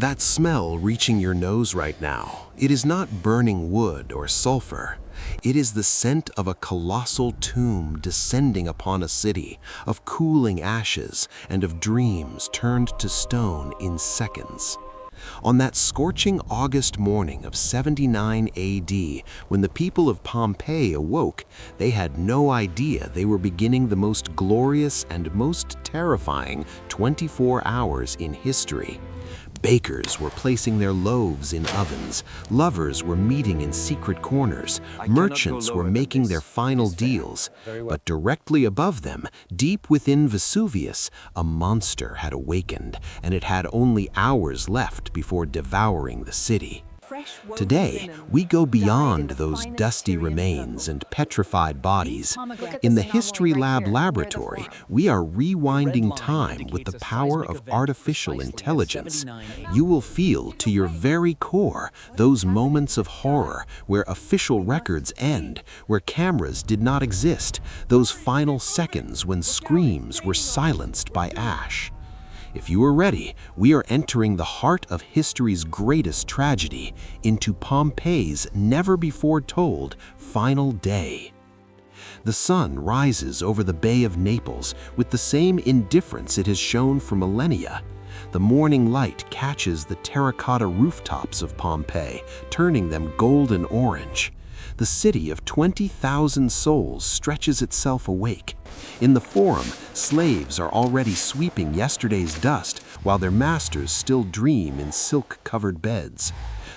That smell reaching your nose right now, it is not burning wood or sulfur. It is the scent of a colossal tomb descending upon a city, of cooling ashes and of dreams turned to stone in seconds. On that scorching August morning of 79 AD, when the people of Pompeii awoke, they had no idea they were beginning the most glorious and most terrifying 24 hours in history. Bakers were placing their loaves in ovens, lovers were meeting in secret corners, merchants were making their final deals, but directly above them, deep within Vesuvius, a monster had awakened, and it had only hours left before devouring the city. Today, we go beyond those dusty remains and petrified bodies. In the History Lab laboratory, we are rewinding time with the power of artificial intelligence. You will feel to your very core those moments of horror where official records end, where cameras did not exist, those final seconds when screams were silenced by ash. If you are ready, we are entering the heart of history's greatest tragedy, into Pompeii's never-before-told final day. The sun rises over the Bay of Naples with the same indifference it has shown for millennia. The morning light catches the terracotta rooftops of Pompeii, turning them golden orange. The city of 20,000 souls stretches itself awake. In the Forum, slaves are already sweeping yesterday's dust while their masters still dream in silk-covered beds.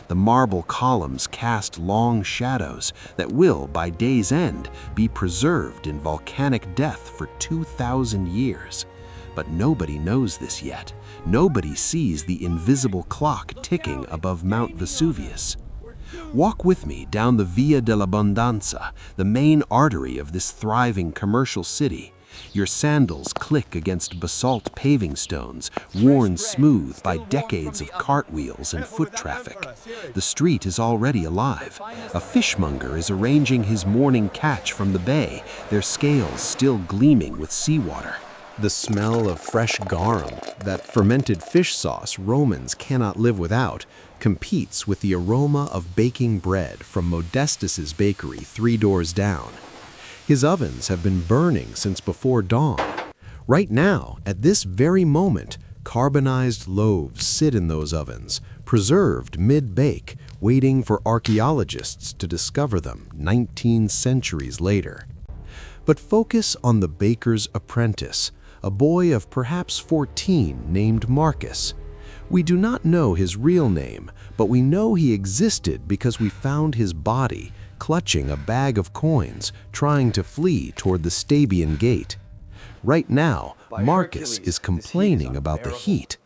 The marble columns cast long shadows that will, by day's end, be preserved in volcanic death for 2,000 years. But nobody knows this yet. Nobody sees the invisible clock ticking above Mount Vesuvius. Walk with me down the Via dell'Abbondanza, the main artery of this thriving commercial city. Your sandals click against basalt paving stones, worn smooth by decades of cartwheels and foot traffic. The street is already alive. A fishmonger is arranging his morning catch from the bay, their scales still gleaming with seawater. The smell of fresh garum, that fermented fish sauce Romans cannot live without, competes with the aroma of baking bread from Modestus's bakery 3 doors down. His ovens have been burning since before dawn. Right now, at this very moment, carbonized loaves sit in those ovens, preserved mid-bake, waiting for archaeologists to discover them 19 centuries later. But focus on the baker's apprentice, a boy of perhaps 14 named Marcus. We do not know his real name, but we know he existed because we found his body clutching a bag of coins, trying to flee toward the Stabian Gate. Right now, Marcus is complaining about the heat.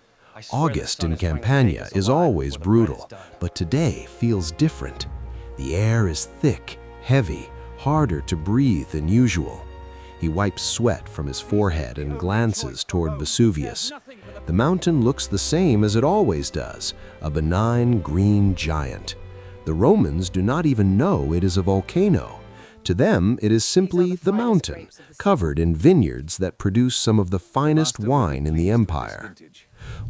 August in Campania is always brutal, but today feels different. The air is thick, heavy, harder to breathe than usual. He wipes sweat from his forehead and glances toward Vesuvius. The mountain looks the same as it always does, a benign green giant. The Romans do not even know it is a volcano. To them, it is simply the mountain, covered in vineyards that produce some of the finest wine in the empire.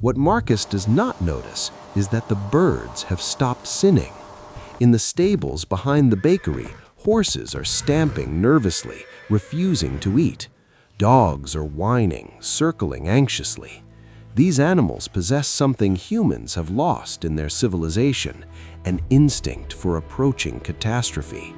What Marcus does not notice is that the birds have stopped sinning. In the stables behind the bakery, horses are stamping nervously, refusing to eat. Dogs are whining, circling anxiously. These animals possess something humans have lost in their civilization, an instinct for approaching catastrophe.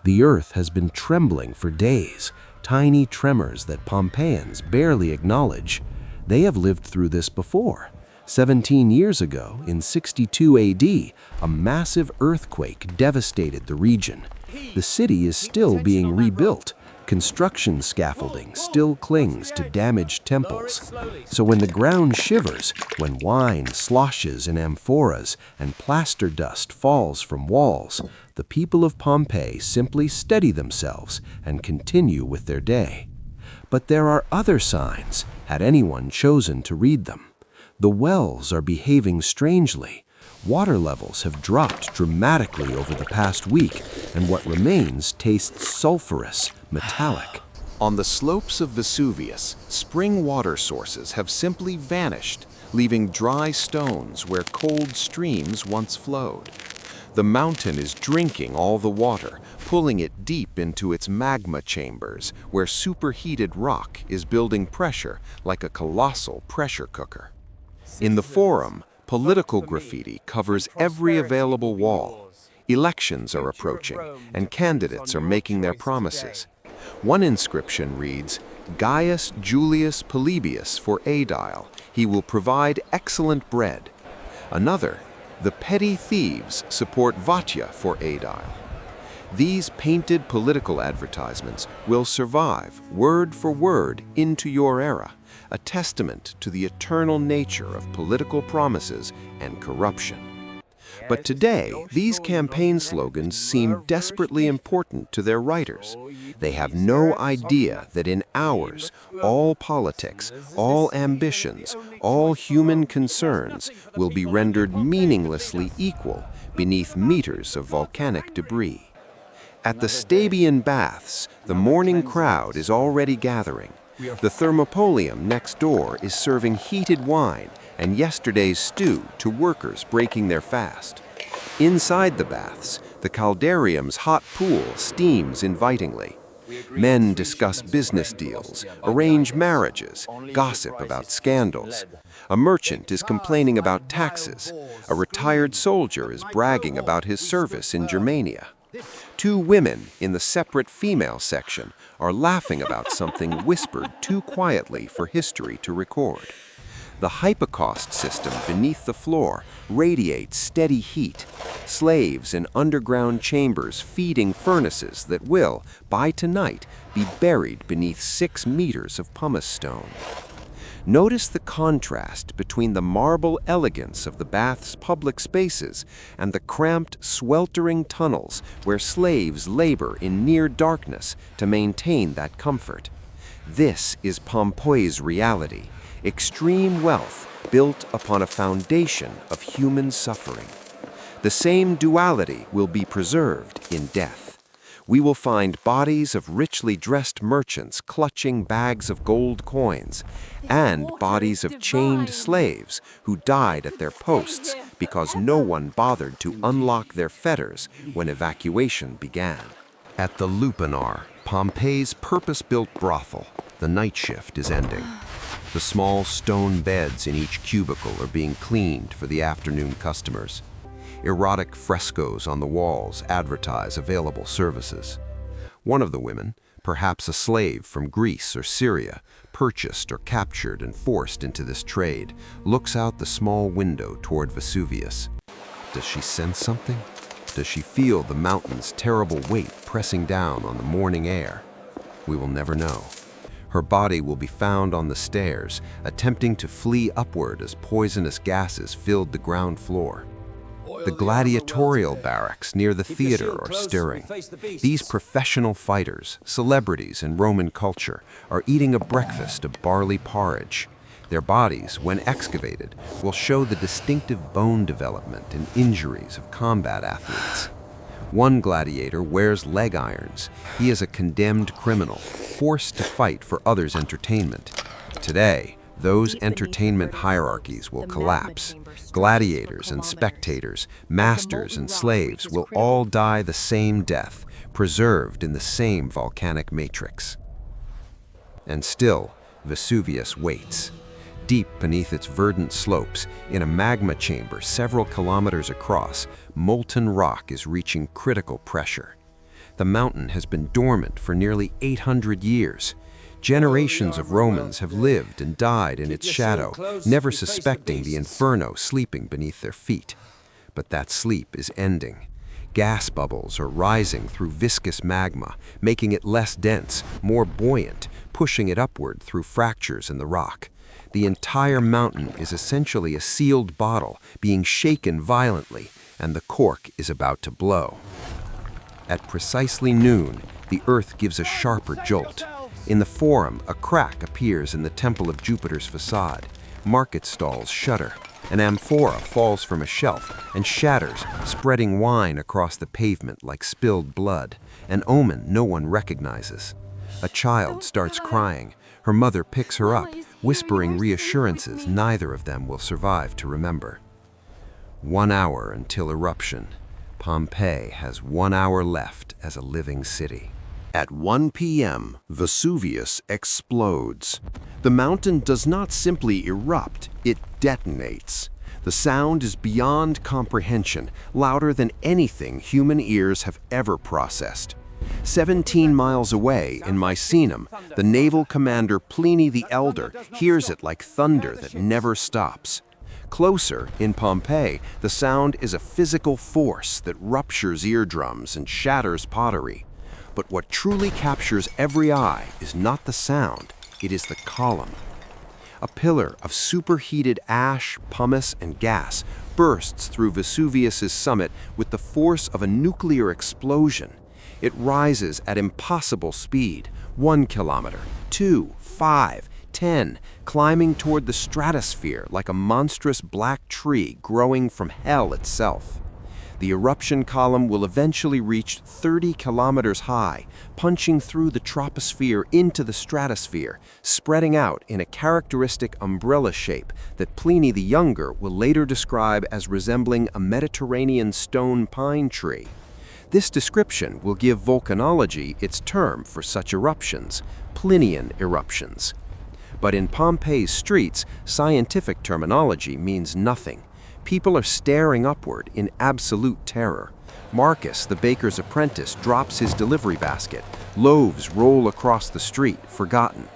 The earth has been trembling for days, tiny tremors that Pompeians barely acknowledge. They have lived through this before. 17 years ago, in 62 AD, a massive earthquake devastated the region. The city is still being rebuilt. Construction scaffolding still clings to damaged temples. So when the ground shivers, when wine sloshes in amphoras and plaster dust falls from walls, the people of Pompeii simply steady themselves and continue with their day. But there are other signs, had anyone chosen to read them. The wells are behaving strangely. Water levels have dropped dramatically over the past week, and what remains tastes sulfurous, metallic. On the slopes of Vesuvius, spring water sources have simply vanished. leaving dry stones where cold streams once flowed. The mountain is drinking all the water, pulling it deep into its magma chambers, where superheated rock is building pressure like a colossal pressure cooker. In the Forum, political graffiti covers every available wall. Elections are approaching, and candidates are making their promises. One inscription reads, "Gaius Julius Polybius for Aedile, he will provide excellent bread." Another, "The petty thieves support Vatya for Aedile." These painted political advertisements will survive, word for word, into your era, a testament to the eternal nature of political promises and corruption. But today, these campaign slogans seem desperately important to their writers. They have no idea that in hours, all politics, all ambitions, all human concerns will be rendered meaninglessly equal beneath meters of volcanic debris. At the Stabian Baths, the morning crowd is already gathering. The Thermopolium next door is serving heated wine and yesterday's stew to workers breaking their fast. Inside the baths, the Caldarium's hot pool steams invitingly. Men discuss business deals, arrange marriages, gossip about scandals. A merchant is complaining about taxes. A retired soldier is bragging about his service in Germania. Two women in the separate female section are laughing about something whispered too quietly for history to record. The hypocaust system beneath the floor radiates steady heat, slaves in underground chambers feeding furnaces that will, by tonight, be buried beneath 6 meters of pumice stone. Notice the contrast between the marble elegance of the bath's public spaces and the cramped, sweltering tunnels where slaves labor in near darkness to maintain that comfort. This is Pompeii's reality, extreme wealth built upon a foundation of human suffering. The same duality will be preserved in death. We will find bodies of richly dressed merchants clutching bags of gold coins, and bodies of chained slaves who died at their posts because no one bothered to unlock their fetters when evacuation began. At the Lupanar, Pompeii's purpose-built brothel, the night shift is ending. The small stone beds in each cubicle are being cleaned for the afternoon customers. Erotic frescoes on the walls advertise available services. One of the women, perhaps a slave from Greece or Syria, purchased or captured and forced into this trade, looks out the small window toward Vesuvius. Does she sense something? Does she feel the mountain's terrible weight pressing down on the morning air? We will never know. Her body will be found on the stairs, attempting to flee upward as poisonous gases filled the ground floor. The gladiatorial barracks near the theater are stirring. These professional fighters, celebrities in Roman culture, are eating a breakfast of barley porridge. Their bodies, when excavated, will show the distinctive bone development and injuries of combat athletes. One gladiator wears leg irons. He is a condemned criminal, forced to fight for others' entertainment. Today, those entertainment hierarchies will collapse. Gladiators and spectators, masters and slaves will all die the same death, preserved in the same volcanic matrix. And still, Vesuvius waits. Deep beneath its verdant slopes, in a magma chamber several kilometers across, molten rock is reaching critical pressure. The mountain has been dormant for nearly 800 years. Generations of Romans have lived and died in its shadow, never suspecting the inferno sleeping beneath their feet. But that sleep is ending. Gas bubbles are rising through viscous magma, making it less dense, more buoyant, pushing it upward through fractures in the rock. The entire mountain is essentially a sealed bottle, being shaken violently, and the cork is about to blow. At precisely noon, the earth gives a sharper jolt. In the Forum, a crack appears in the Temple of Jupiter's facade. Market stalls shudder. An amphora falls from a shelf and shatters, spreading wine across the pavement like spilled blood, an omen no one recognizes. A child starts crying. Her mother picks her up, whispering reassurances neither of them will survive to remember. 1 hour until eruption. Pompeii has 1 hour left as a living city. At 1 p.m., Vesuvius explodes. The mountain does not simply erupt, it detonates. The sound is beyond comprehension, louder than anything human ears have ever processed. 17 miles away in Misenum, the naval commander Pliny the Elder hears it like thunder that never stops. Closer, in Pompeii, the sound is a physical force that ruptures eardrums and shatters pottery. But what truly captures every eye is not the sound, it is the column. A pillar of superheated ash, pumice, and gas bursts through Vesuvius's summit with the force of a nuclear explosion. It rises at impossible speed, 1 kilometer, 2, 5, 10, climbing toward the stratosphere like a monstrous black tree growing from hell itself. The eruption column will eventually reach 30 kilometers high, punching through the troposphere into the stratosphere, spreading out in a characteristic umbrella shape that Pliny the Younger will later describe as resembling a Mediterranean stone pine tree. This description will give volcanology its term for such eruptions, Plinian eruptions. But in Pompeii's streets, scientific terminology means nothing. People are staring upward in absolute terror. Marcus, the baker's apprentice, drops his delivery basket. Loaves roll across the street, forgotten.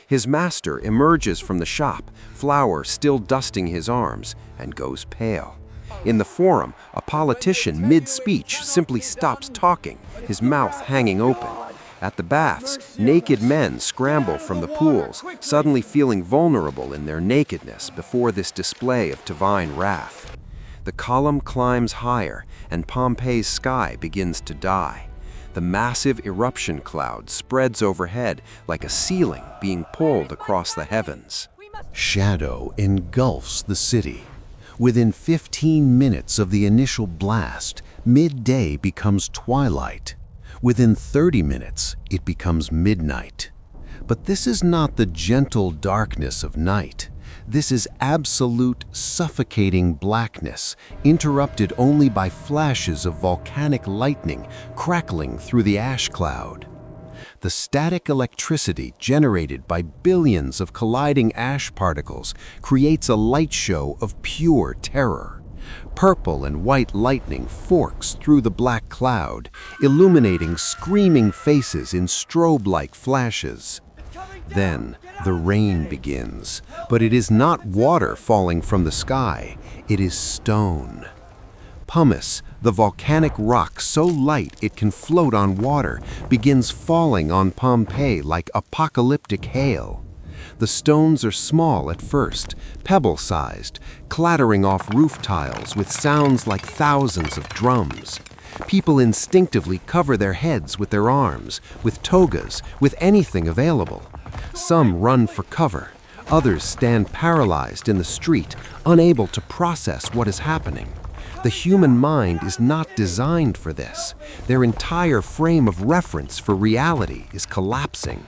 His master emerges from the shop, flour still dusting his arms, and goes pale. In the forum, a politician mid-speech simply stops talking, his mouth hanging open. At the baths, naked men scramble from the pools, suddenly feeling vulnerable in their nakedness before this display of divine wrath. The column climbs higher, and Pompeii's sky begins to die. The massive eruption cloud spreads overhead like a ceiling being pulled across the heavens. Shadow engulfs the city. Within 15 minutes of the initial blast, midday becomes twilight. Within 30 minutes, it becomes midnight. But this is not the gentle darkness of night. This is absolute, suffocating blackness, interrupted only by flashes of volcanic lightning crackling through the ash cloud. The static electricity generated by billions of colliding ash particles creates a light show of pure terror. Purple and white lightning forks through the black cloud, illuminating screaming faces in strobe-like flashes. Then the rain begins, but it is not water falling from the sky, it is stone. Pumice, the volcanic rock so light it can float on water, begins falling on Pompeii like apocalyptic hail. The stones are small at first, pebble-sized, clattering off roof tiles with sounds like thousands of drums. People instinctively cover their heads with their arms, with togas, with anything available. Some run for cover. Others stand paralyzed in the street, unable to process what is happening. The human mind is not designed for this. Their entire frame of reference for reality is collapsing.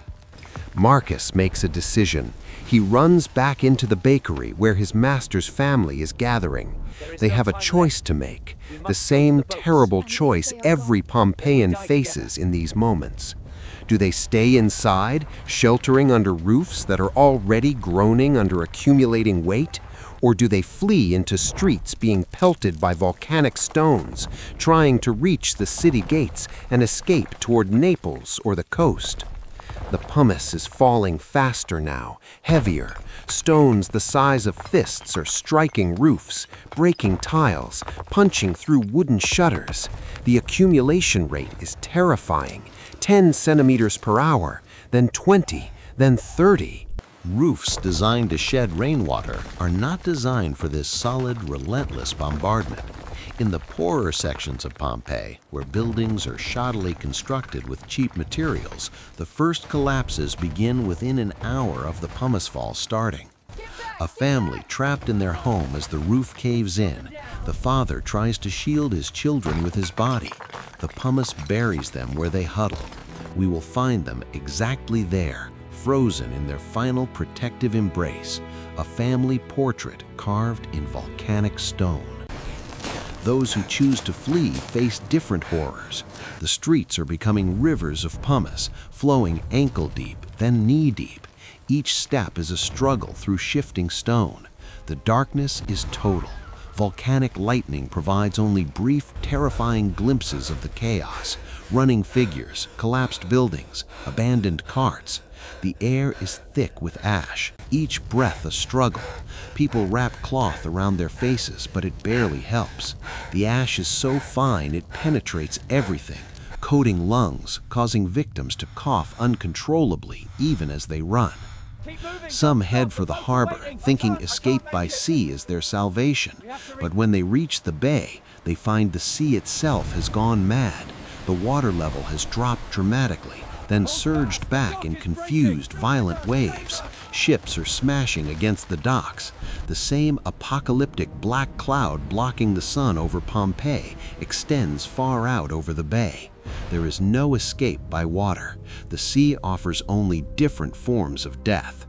Marcus makes a decision. He runs back into the bakery where his master's family is gathering. They have a choice to make, the same terrible choice every Pompeian faces in these moments. Do they stay inside, sheltering under roofs that are already groaning under accumulating weight? Or do they flee into streets being pelted by volcanic stones, trying to reach the city gates and escape toward Naples or the coast? The pumice is falling faster now, heavier. Stones the size of fists are striking roofs, breaking tiles, punching through wooden shutters. The accumulation rate is terrifying. 10 centimeters per hour, then 20, then 30. Roofs designed to shed rainwater are not designed for this solid, relentless bombardment. In the poorer sections of Pompeii, where buildings are shoddily constructed with cheap materials, the first collapses begin within an hour of the pumice fall starting. A family trapped in their home as the roof caves in. The father tries to shield his children with his body. The pumice buries them where they huddle. We will find them exactly there, frozen in their final protective embrace, a family portrait carved in volcanic stone. Those who choose to flee face different horrors. The streets are becoming rivers of pumice, flowing ankle-deep, then knee-deep. Each step is a struggle through shifting stone. The darkness is total. Volcanic lightning provides only brief, terrifying glimpses of the chaos. Running figures, collapsed buildings, abandoned carts. The air is thick with ash, each breath a struggle. People wrap cloth around their faces, but it barely helps. The ash is so fine it penetrates everything, coating lungs, causing victims to cough uncontrollably even as they run. Some head for the harbor, thinking escape by sea is their salvation. But when they reach the bay, they find the sea itself has gone mad. The water level has dropped dramatically, then surged back in confused, violent waves. Ships are smashing against the docks. The same apocalyptic black cloud blocking the sun over Pompeii extends far out over the bay. There is no escape by water. The sea offers only different forms of death.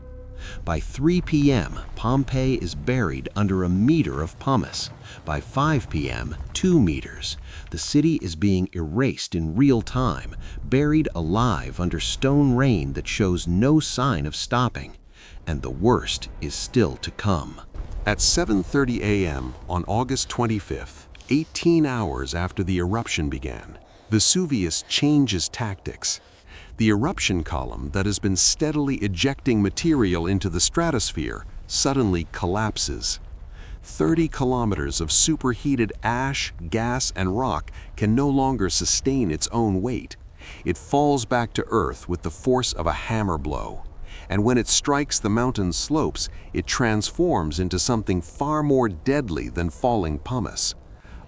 By 3 p.m., Pompeii is buried under a meter of pumice. By 5 p.m., 2 meters. The city is being erased in real time, buried alive under stone rain that shows no sign of stopping. And the worst is still to come. At 7:30 a.m. on August 25th, 18 hours after the eruption began, Vesuvius changes tactics. The eruption column that has been steadily ejecting material into the stratosphere suddenly collapses. 30 kilometers of superheated ash, gas, and rock can no longer sustain its own weight. It falls back to Earth with the force of a hammer blow. And when it strikes the mountain slopes, it transforms into something far more deadly than falling pumice.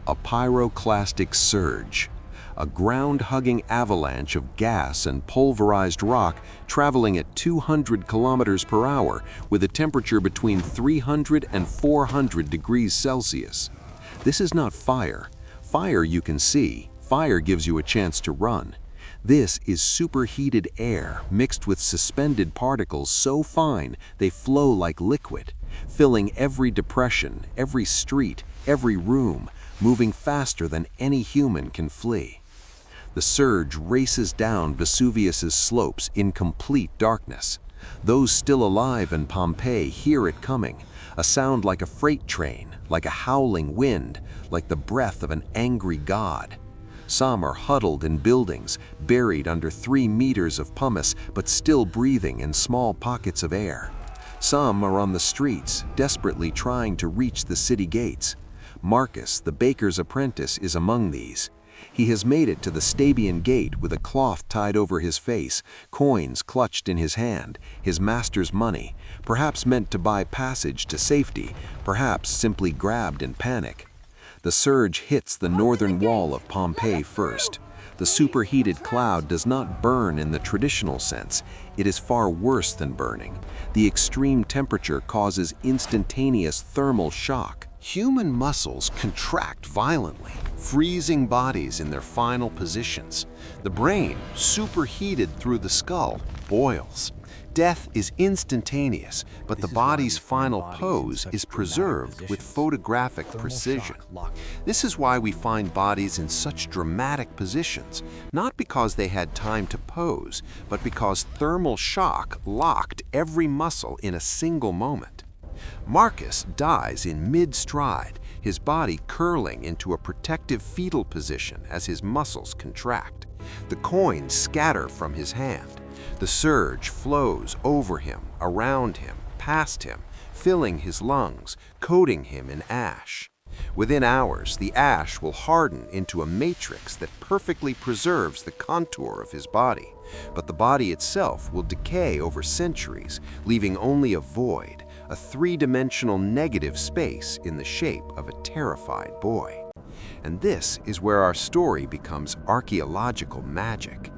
A pyroclastic surge. A ground-hugging avalanche of gas and pulverized rock traveling at 200 kilometers per hour with a temperature between 300 and 400 degrees Celsius. This is not fire. Fire you can see. Fire gives you a chance to run. This is superheated air mixed with suspended particles so fine they flow like liquid, filling every depression, every street, every room, moving faster than any human can flee. The surge races down Vesuvius's slopes in complete darkness. Those still alive in Pompeii hear it coming, a sound like a freight train, like a howling wind, like the breath of an angry god. Some are huddled in buildings, buried under 3 meters of pumice, but still breathing in small pockets of air. Some are on the streets, desperately trying to reach the city gates. Marcus, the baker's apprentice, is among these. He has made it to the Stabian gate with a cloth tied over his face, coins clutched in his hand, his master's money, perhaps meant to buy passage to safety, perhaps simply grabbed in panic. The surge hits the northern wall of Pompeii first. The superheated cloud does not burn in the traditional sense. It is far worse than burning. The extreme temperature causes instantaneous thermal shock. Human muscles contract violently, freezing bodies in their final positions. The brain, superheated through the skull, boils. Death is instantaneous, but the body's final pose is preserved with photographic precision. This is why we find bodies in such dramatic positions, not because they had time to pose, but because thermal shock locked every muscle in a single moment. Marcus dies in mid-stride, his body curling into a protective fetal position as his muscles contract. The coins scatter from his hand. The surge flows over him, around him, past him, filling his lungs, coating him in ash. Within hours, the ash will harden into a matrix that perfectly preserves the contour of his body, but the body itself will decay over centuries, leaving only a void, a three-dimensional negative space in the shape of a terrified boy. And this is where our story becomes archaeological magic.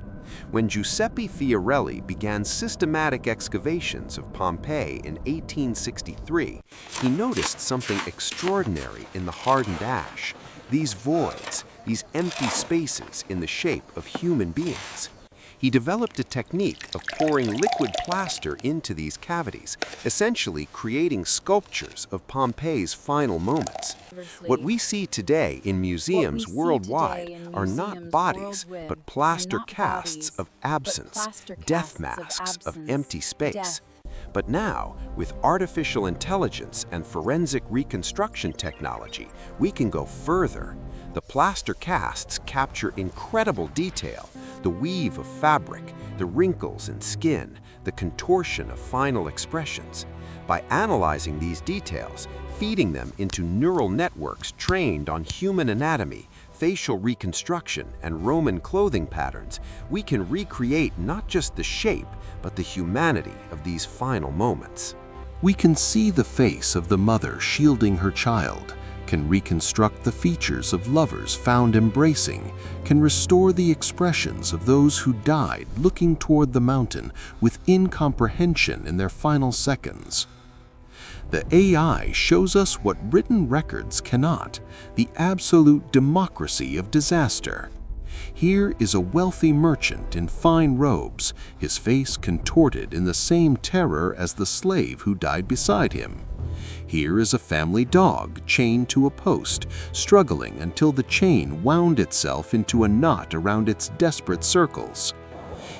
When Giuseppe Fiorelli began systematic excavations of Pompeii in 1863, he noticed something extraordinary in the hardened ash, these voids, these empty spaces in the shape of human beings. He developed a technique of pouring liquid plaster into these cavities, essentially creating sculptures of Pompeii's final moments. What we see today in museums worldwide are not bodies, but plaster casts of absence, death masks of empty space. But now, with artificial intelligence and forensic reconstruction technology, we can go further. The plaster casts capture incredible detail, the weave of fabric, the wrinkles in skin, the contortion of final expressions. By analyzing these details, feeding them into neural networks trained on human anatomy, facial reconstruction, and Roman clothing patterns, we can recreate not just the shape, but the humanity of these final moments. We can see the face of the mother shielding her child, can reconstruct the features of lovers found embracing, can restore the expressions of those who died looking toward the mountain with incomprehension in their final seconds. The AI shows us what written records cannot, the absolute democracy of disaster. Here is a wealthy merchant in fine robes, his face contorted in the same terror as the slave who died beside him. Here is a family dog chained to a post, struggling until the chain wound itself into a knot around its desperate circles.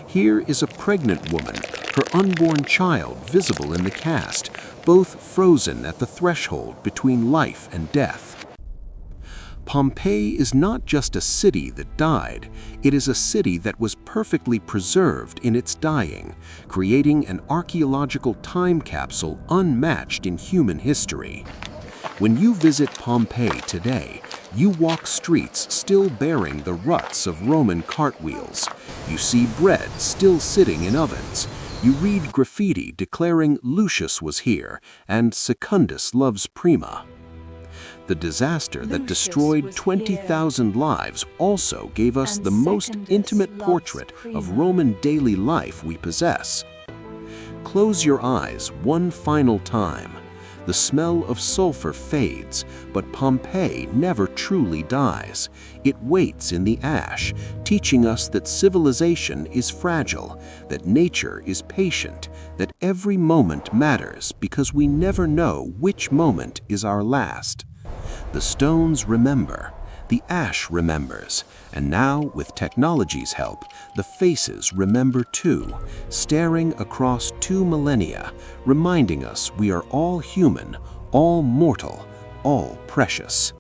Here is a pregnant woman, her unborn child visible in the cast, both frozen at the threshold between life and death. Pompeii is not just a city that died, it is a city that was perfectly preserved in its dying, creating an archaeological time capsule unmatched in human history. When you visit Pompeii today, you walk streets still bearing the ruts of Roman cartwheels. You see bread still sitting in ovens. You read graffiti declaring Lucius was here and Secundus loves Prima. The disaster that destroyed 20,000 lives also gave us the most intimate portrait of Roman daily life we possess. Close your eyes one final time. The smell of sulfur fades, but Pompeii never truly dies. It waits in the ash, teaching us that civilization is fragile, that nature is patient, that every moment matters because we never know which moment is our last. The stones remember, the ash remembers, and now, with technology's help, the faces remember too, staring across 2 millennia, reminding us we are all human, all mortal, all precious.